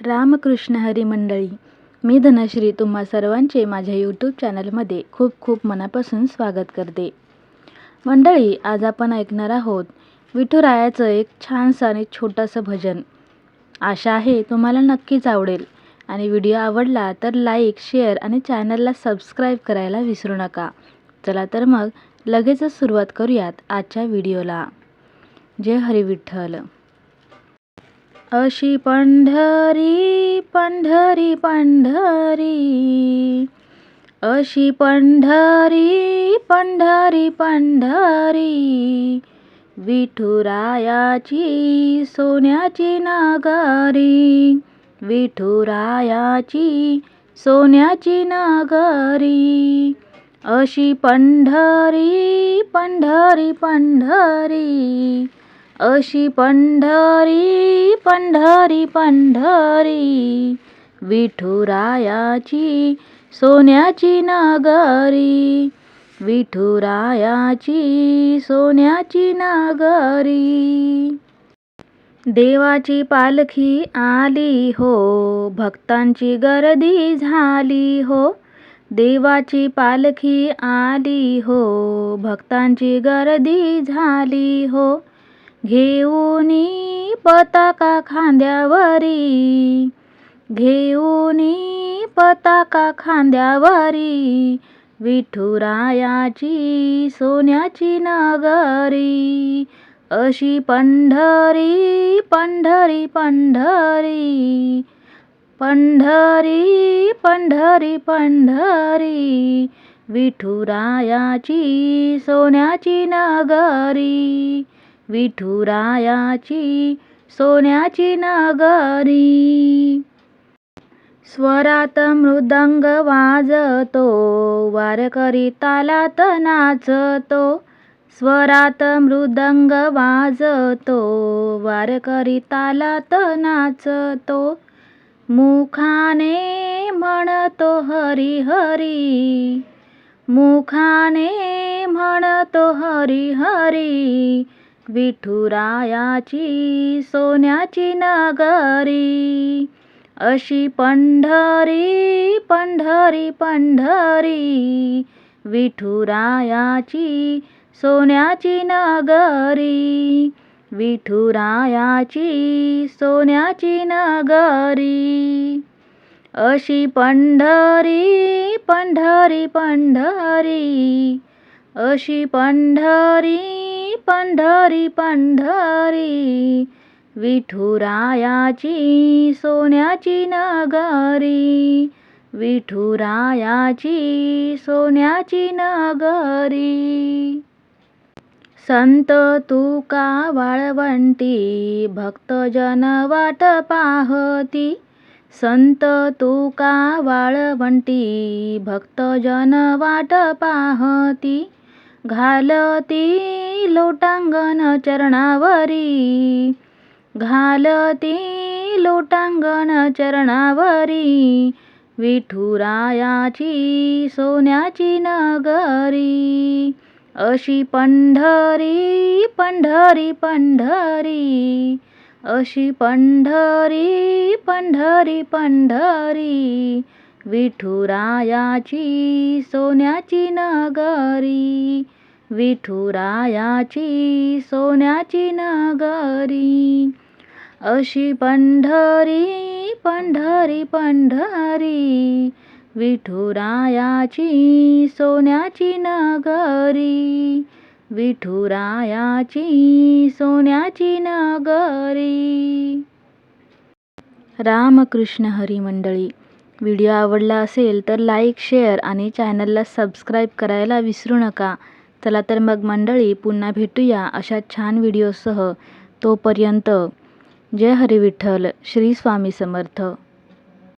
रामकृष्ण हरी मंडळी, मी धनश्री तुम्हा सर्वांचे माझ्या यूट्यूब चॅनलमध्ये खूप खूप मनापासून स्वागत करते. मंडळी, आज आपण ऐकणार आहोत विठुरायाचं एक छानसं आणि छोटंसं भजन. आशा आहे तुम्हाला नक्कीच आवडेल आणि व्हिडिओ आवडला तर लाईक, शेअर आणि चॅनलला सबस्क्राईब करायला विसरू नका. चला तर मग लगेचच सुरुवात करूयात आजच्या व्हिडिओला. जय हरी विठ्ठल. अशी पंढरी पंढरी पंढरी, अशी पंढरी पंढरी पंढरी, विठुरायाची सोन्याची नगरी, विठुरायाची सोन्याची नगरी. अशी पंढरी पंढरी पंढरी, अशी पंढरी पंढरी पंढरी, विठुरायाची सोन्याची नगरी, विठुरायाची सोन्याची नगरी. देवाची पालखी आली हो, भक्तांची गर्दी झाली हो. देवाची पालखी आली हो, भक्तांची गर्दी झाली हो. घेऊनी पताका खांद्यावरी, घेऊनी पताका खांद्यावरी, विठुरायाची सोन्याची नगरी. अशी पंढरी पंढरी पंढरी, पंढरी पंढरी पंढरी, विठुरायाची सोन्याची नगरी, विठुरायाची सोन्याची नगरी. स्वरात मृदंग वाजतो, वारकरी तालात नाचतो. स्वरात मृदंग वाजतो, वारकरी तालात नाचतो. मुखाने म्हणतो हरी हरी, मुखाने म्हणतो हरी हरी, विठुरायाची सोन्याची नगरी. अशी पंढरी पंढरी पंढरी, विठुरायाची सोन्याची नगरी, विठुरायाची सोन्याची नगरी. अशी पंढरी पंढरी पंढरी, अशी पंढरी पंढरी पंढरी, विठुरायाची सोन्याची नगरी, विठुरायाची सोन्याची नगरी. संत तुका वाळवंटी, भक्तजन वाट पाहती. संत तुका वाळवंटी, भक्तजन वाट पाहती. घालती लोटांगण चरणावरी, घालती लोटांगण चरणावरी, विठुरायाची सोन्याची नगरी. अशी पंढरी पंढरी पंढरी, अशी पंढरी पंढरी पंढरी, विठुरायाची सोन्याची नगरी, विठुरायाची सोन्याची नगरी. अशी पंढरी पंढरी पंढरी, विठुरायाची सोन्याची नगरी, विठुरायाची सोन्याची नगरी. रामकृष्ण हरी मंडळी, व्हिडिओ आवडला असेल तर लाईक, शेअर आणि चॅनलला सबस्क्राईब करायला विसरू नका. चला तर मग मंडळी, पुन्हा भेटूया अशा छान व्हिडिओसह. तोपर्यंत जय हरी विठ्ठल. श्री स्वामी समर्थ.